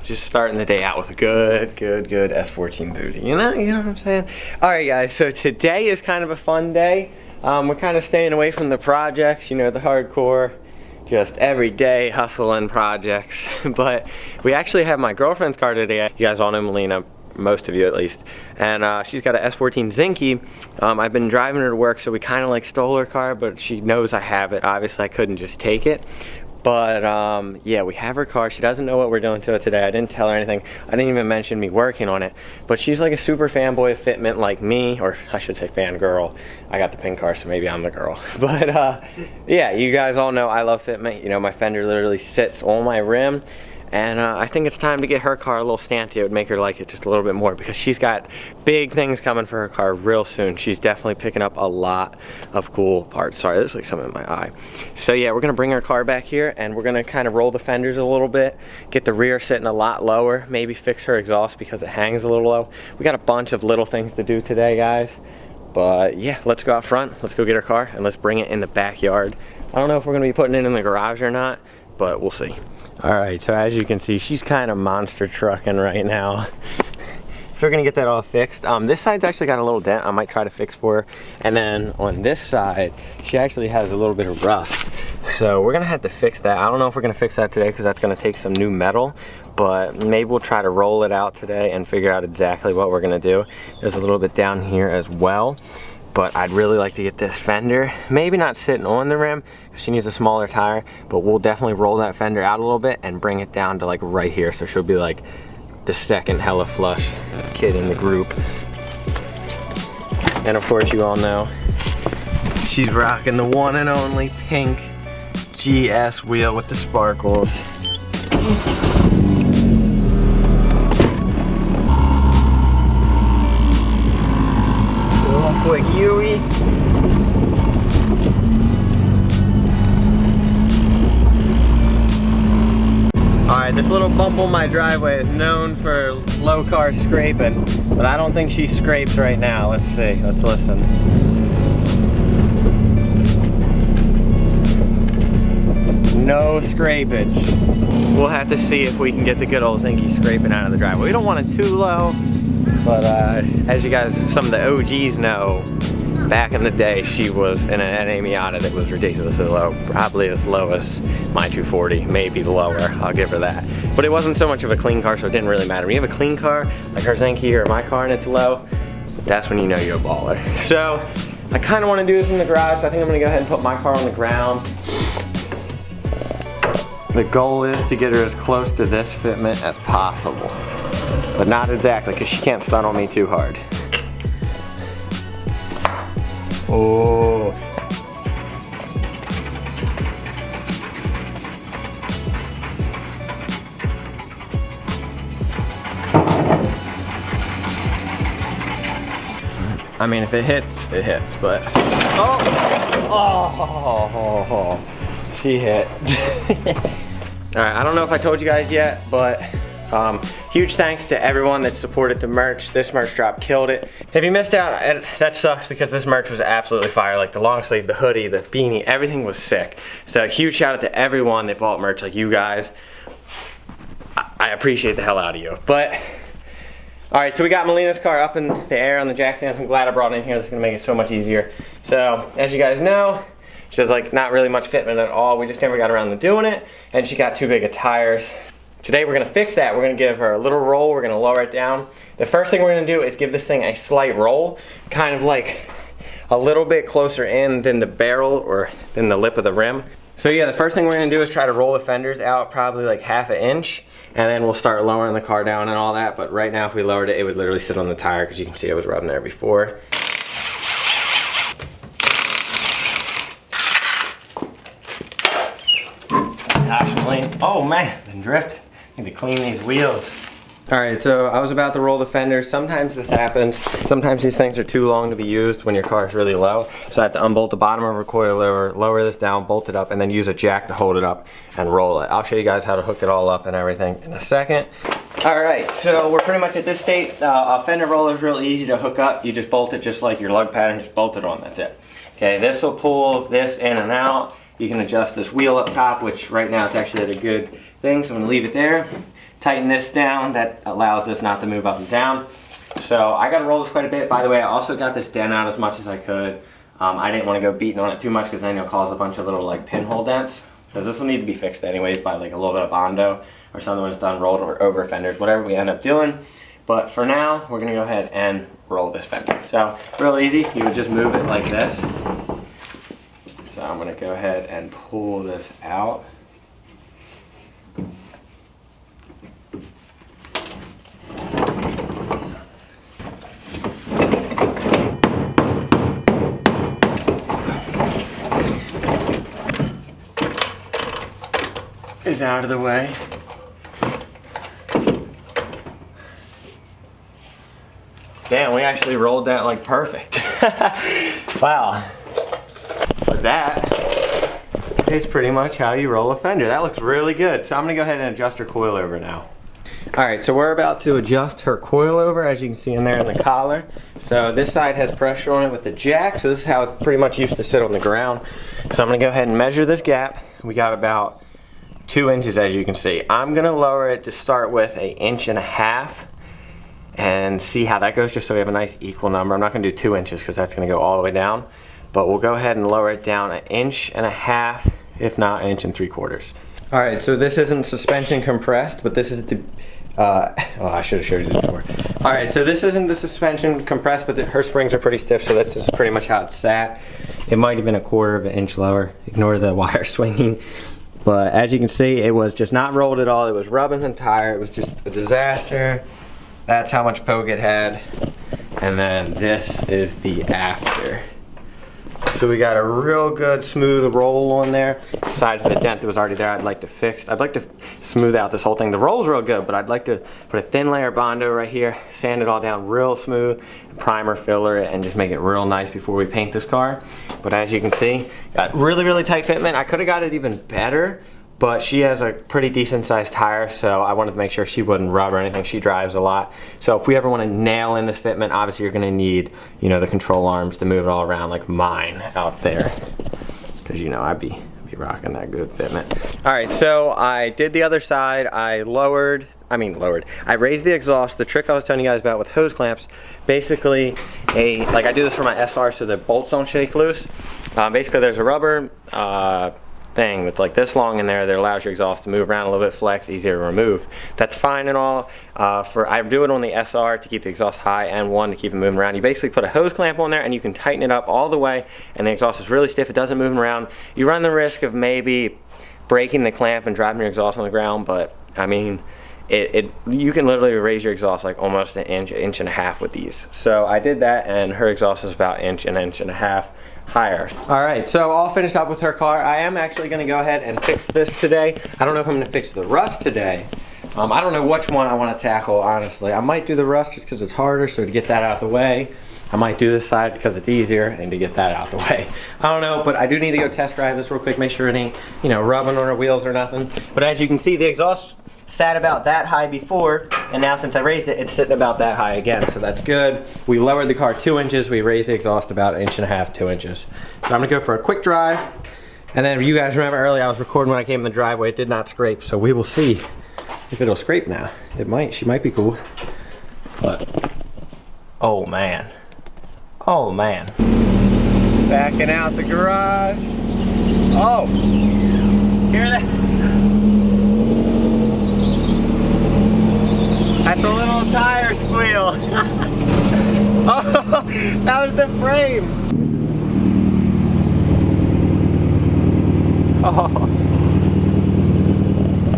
just starting the day out with a good S14 booty. You know what I'm saying? All right, guys. So today is kind of a fun day. We're kind of staying away from the projects. You know, the hardcore, just everyday hustling projects. But we actually have my girlfriend's car today. You guys all know Melina, most of you at least, and she's got an S14 Zinky. I've been driving her to work, so we kind of like stole her car, but she knows I have it. Obviously I couldn't just take it, but yeah, we have her car. She doesn't know what we're doing to it today. I didn't tell her anything. I didn't even mention me working on it, but she's like a super fanboy of Fitment like me, or I should say fangirl. I got the pink car, so maybe I'm the girl. But yeah, you guys all know I love Fitment. You know, my fender literally sits on my rim. And I think it's time to get her car a little stanty. It would make her like it just a little bit more, because she's got big things coming for her car real soon. She's definitely picking up a lot of cool parts. Sorry, there's like something in my eye. So yeah, we're gonna bring her car back here and we're gonna kind of roll the fenders a little bit, get the rear sitting a lot lower, maybe fix her exhaust because it hangs a little low. We got a bunch of little things to do today, guys. But yeah, let's go out front, let's go get her car, and let's bring it in the backyard. I don't know if we're gonna be putting it in the garage or not, but we'll see. All right, so as you can see, she's kind of monster trucking right now. So we're gonna get that all fixed. This side's actually got a little dent I might try to fix for her. And then on this side, she actually has a little bit of rust. So we're gonna have to fix that. I don't know if we're gonna fix that today because that's gonna take some new metal, but maybe we'll try to roll it out today and figure out exactly what we're gonna do. There's a little bit down here as well. But I'd really like to get this fender, maybe not sitting on the rim, because she needs a smaller tire, but we'll definitely roll that fender out a little bit and bring it down to like right here, so she'll be like the second hella flush kid in the group. And of course, you all know, she's rocking the one and only pink GS wheel with the sparkles. Quick Yui. Alright, this little bump on my driveway is known for low car scraping, but I don't think she scrapes right now. Let's see, let's listen. No scrapage. We'll have to see if we can get the good old Zinky scraping out of the driveway. We don't want it too low. But as you guys, some of the OGs know, back in the day, she was in an NA Miata that was ridiculously low, probably as low as my 240, maybe lower, I'll give her that. But it wasn't so much of a clean car, so it didn't really matter. When you have a clean car, like her Zinky or my car, and it's low, that's when you know you're a baller. So, I kind of want to do this in the garage, so I think I'm going to go ahead and put my car on the ground. The goal is to get her as close to this fitment as possible. But not exactly, because she can't stun on me too hard. Oh. I mean, if it hits, it hits, but... Oh, she hit. All right, I don't know if I told you guys yet, but huge thanks to everyone that supported the merch. This merch drop killed it. If you missed out, that sucks, because this merch was absolutely fire. Like the long sleeve, the hoodie, the beanie, everything was sick. So huge shout out to everyone that bought merch, like you guys. I appreciate the hell out of you. But all right, so we got Melina's car up in the air on the jack stands. I'm glad I brought it in here. This is gonna make it so much easier. So as you guys know, she has like not really much fitment at all. We just never got around to doing it, and she got too big of tires. Today we're gonna fix that. We're gonna give her a little roll. We're gonna lower it down. The first thing we're gonna do is give this thing a slight roll, kind of like a little bit closer in than the barrel or than the lip of the rim. So yeah, the first thing we're gonna do is try to roll the fenders out probably like ½ an inch, and then we'll start lowering the car down and all that. But right now, if we lowered it, it would literally sit on the tire, because you can see it was rubbing there before. Gosh, clean. Oh man, been drifting. Need to clean these wheels. All right, so I was about to roll the fenders. Sometimes this happens. Sometimes these things are too long to be used when your car is really low. So I have to unbolt the bottom of a coilover, lower this down, bolt it up, and then use a jack to hold it up and roll it. I'll show you guys how to hook it all up and everything in a second. All right, so we're pretty much at this state. A fender roller is real easy to hook up. You just bolt it just like your lug pad and just bolt it on, that's it. Okay, this will pull this in and out. You can adjust this wheel up top, which right now it's actually at a good thing, so I'm gonna leave it there. tighten this down. That allows this not to move up and down. So I got to roll this quite a bit. By the way, I also got this dent out as much as I could. I didn't want to go beating on it too much because then it'll cause a bunch of little like pinhole dents. Because this will need to be fixed anyways by like a little bit of Bondo or something when it's done rolled or over fenders, whatever we end up doing. But for now, we're going to go ahead and roll this fender. So real easy, you would just move it like this. So I'm going to go ahead and pull this out. Is out of the way. Damn, we actually rolled that like perfect. Wow. But that is pretty much how you roll a fender. That looks really good. So I'm gonna go ahead and adjust her coilover now. Alright, so we're about to adjust her coilover, as you can see in there in the collar. So this side has pressure on it with the jack, so this is how it pretty much used to sit on the ground. So I'm gonna go ahead and measure this gap. We got about 2 inches, as you can see. I'm gonna lower it to start with 1.5 inches and see how that goes, just so we have a nice equal number. I'm not gonna do 2 inches because that's gonna go all the way down, but we'll go ahead and lower it down 1.5 inches, if not 1.75 inches. All right, so this isn't suspension compressed, but this is the, oh, I should have showed you this before. All right, so this isn't the suspension compressed, but her springs are pretty stiff, so that's just pretty much how it's sat. It might have been 1/4 inch lower. Ignore the wire swinging. But as you can see, it was just not rolled at all. It was rubbing the tire. It was just a disaster. That's how much poke it had. And then this is the after. So we got a real good smooth roll on there. Besides the dent that was already there, I'd like to fix. I'd like to smooth out this whole thing. The roll's real good, but I'd like to put a thin layer of Bondo right here, sand it all down real smooth, primer, filler it, and just make it real nice before we paint this car. But as you can see, got really, really tight fitment. I could have got it even better, but she has a pretty decent sized tire, so I wanted to make sure she wouldn't rub or anything. She drives a lot. So if we ever want to nail in this fitment, obviously you're gonna need, you know, the control arms to move it all around like mine out there. Because, you know, I'd be rocking that good fitment. All right, so I did the other side. I raised the exhaust. The trick I was telling you guys about with hose clamps, basically like I do this for my SR so the bolts don't shake loose. Basically there's a rubber thing that's like this long in there that allows your exhaust to move around a little bit, flex, easier to remove. That's fine and all. I do it on the SR to keep the exhaust high and one to keep it moving around. You basically put a hose clamp on there and you can tighten it up all the way, and the exhaust is really stiff. It doesn't move around. You run the risk of maybe breaking the clamp and driving your exhaust on the ground, but I mean, you can literally raise your exhaust like almost 1 inch, 1.5 inches with these. So I did that, and her exhaust is about 1 inch, 1.5 inches higher. All right, so all finished up with her car. I am actually gonna go ahead and fix this today. I don't know if I'm gonna fix the rust today. I don't know which one I wanna tackle, honestly. I might do the rust just because it's harder, so to get that out of the way. I might do this side because it's easier and to get that out of the way. I don't know, but I do need to go test drive this real quick, make sure it ain't, you know, rubbing on her wheels or nothing. But as you can see, the exhaust sat about that high before, and now since I raised it, it's sitting about that high again, so that's good. We lowered the car 2 inches, we raised the exhaust about 1.5 inches, 2 inches. So I'm gonna go for a quick drive, and then if you guys remember earlier, I was recording when I came in the driveway, it did not scrape, so we will see if it'll scrape now. It might, she might be cool. But, oh man. Oh man. Backing out the garage. Oh, hear that? That's a little tire squeal. Oh, that was the frame.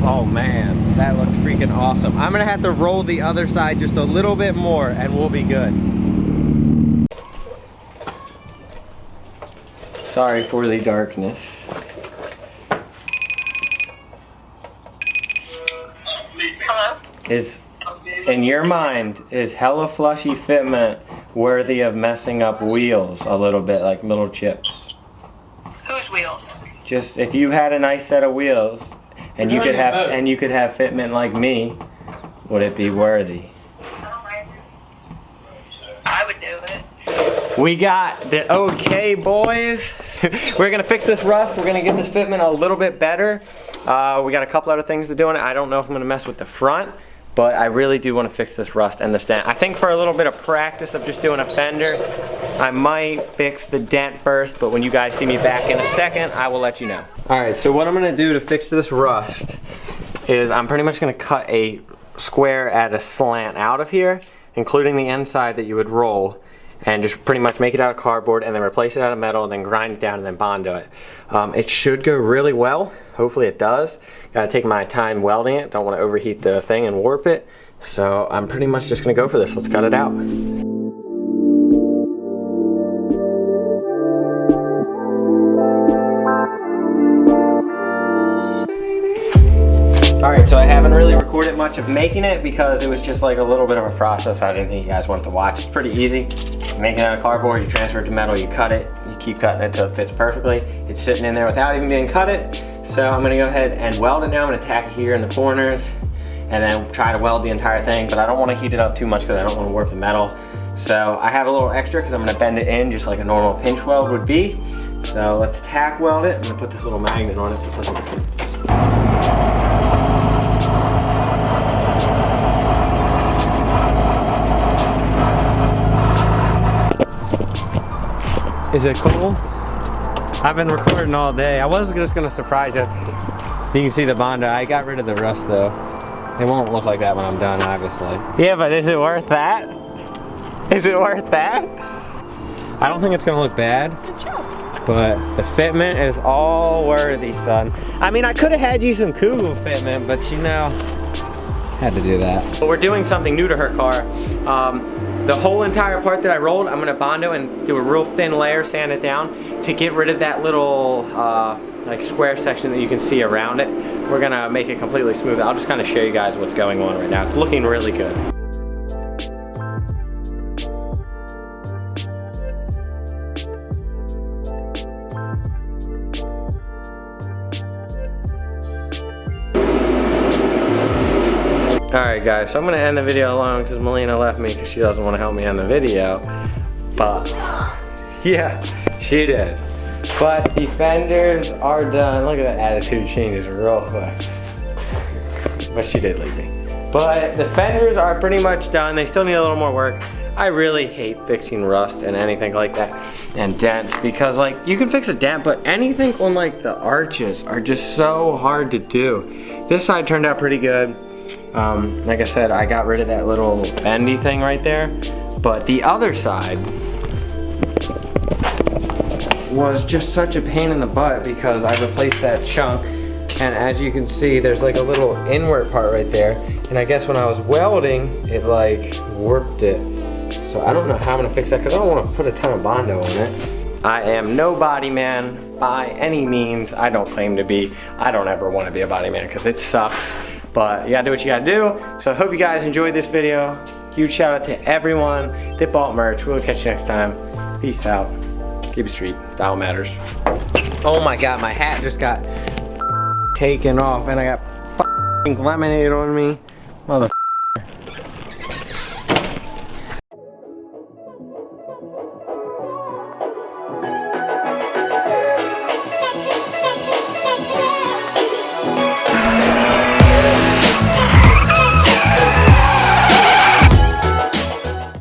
Oh man, that looks freaking awesome. I'm gonna have to roll the other side just a little bit more and we'll be good. Sorry for the darkness. Hello? In your mind, is hella flushy fitment worthy of messing up wheels a little bit, like little chips? Whose wheels? Just if you had a nice set of wheels and you could have fitment like me, would it be worthy? I would do it. We got the okay, boys. We're gonna fix this rust. We're gonna get this fitment a little bit better. We got a couple other things to do on it. I don't know if I'm gonna mess with the front, but I really do want to fix this rust and this dent. I think for a little bit of practice of just doing a fender, I might fix the dent first, but when you guys see me back in a second, I will let you know. All right, so what I'm gonna do to fix this rust is I'm pretty much gonna cut a square at a slant out of here, including the inside that you would roll, and just pretty much make it out of cardboard and then replace it out of metal and then grind it down and then Bondo it. It should go really well. Hopefully it does. Gotta take my time welding it. Don't want to overheat the thing and warp it. So I'm pretty much just gonna go for this. Let's cut it out. Alright, so I haven't really recorded much of making it because it was just like a little bit of a process I didn't think you guys wanted to watch. It's pretty easy. Make it out of cardboard, you transfer it to metal, you cut it, you keep cutting it until it fits perfectly. It's sitting in there without even being cut it. So I'm gonna go ahead and weld it now. I'm gonna tack it here in the corners and then try to weld the entire thing, but I don't wanna heat it up too much because I don't wanna warp the metal. So I have a little extra because I'm gonna bend it in just like a normal pinch weld would be. So let's tack weld it. I'm gonna put this little magnet on it to put it. Is it cool? I've been recording all day. I was just gonna surprise you. You can see the Bondo. I got rid of the rust though. It won't look like that when I'm done, obviously. Yeah, but is it worth that? Is it worth that? I don't think it's gonna look bad. Good job. But the fitment is all worthy, son. I mean, I could have had you some Kugel fitment, but you know, had to do that. But we're doing something new to her car. The whole entire part that I rolled, I'm gonna Bondo and do a real thin layer, sand it down to get rid of that little like square section that you can see around it. We're gonna make it completely smooth. I'll just kind of show you guys what's going on right now. It's looking really good. Alright guys, so I'm gonna end the video alone because Melina left me because she doesn't want to help me end the video. But yeah, she did. But the fenders are done. Look at that attitude changes real quick. But she did leave me. But the fenders are pretty much done. They still need a little more work. I really hate fixing rust and anything like that and dents because like you can fix a dent, but anything on like the arches are just so hard to do. This side turned out pretty good. Like I said, I got rid of that little bendy thing right there, but the other side was just such a pain in the butt because I replaced that chunk, and as you can see there's like a little inward part right there, and I guess when I was welding it like warped it. So I don't know how I'm gonna fix that because I don't want to put a ton of Bondo on it. I am no body man by any means. I don't claim to be. I don't ever want to be a body man because it sucks. But you gotta do what you gotta do. So I hope you guys enjoyed this video. Huge shout out to everyone that bought merch. We'll catch you next time. Peace out. Keep it street. Style matters. Oh my god, my hat just got taken off and I got lemonade on me. Mother.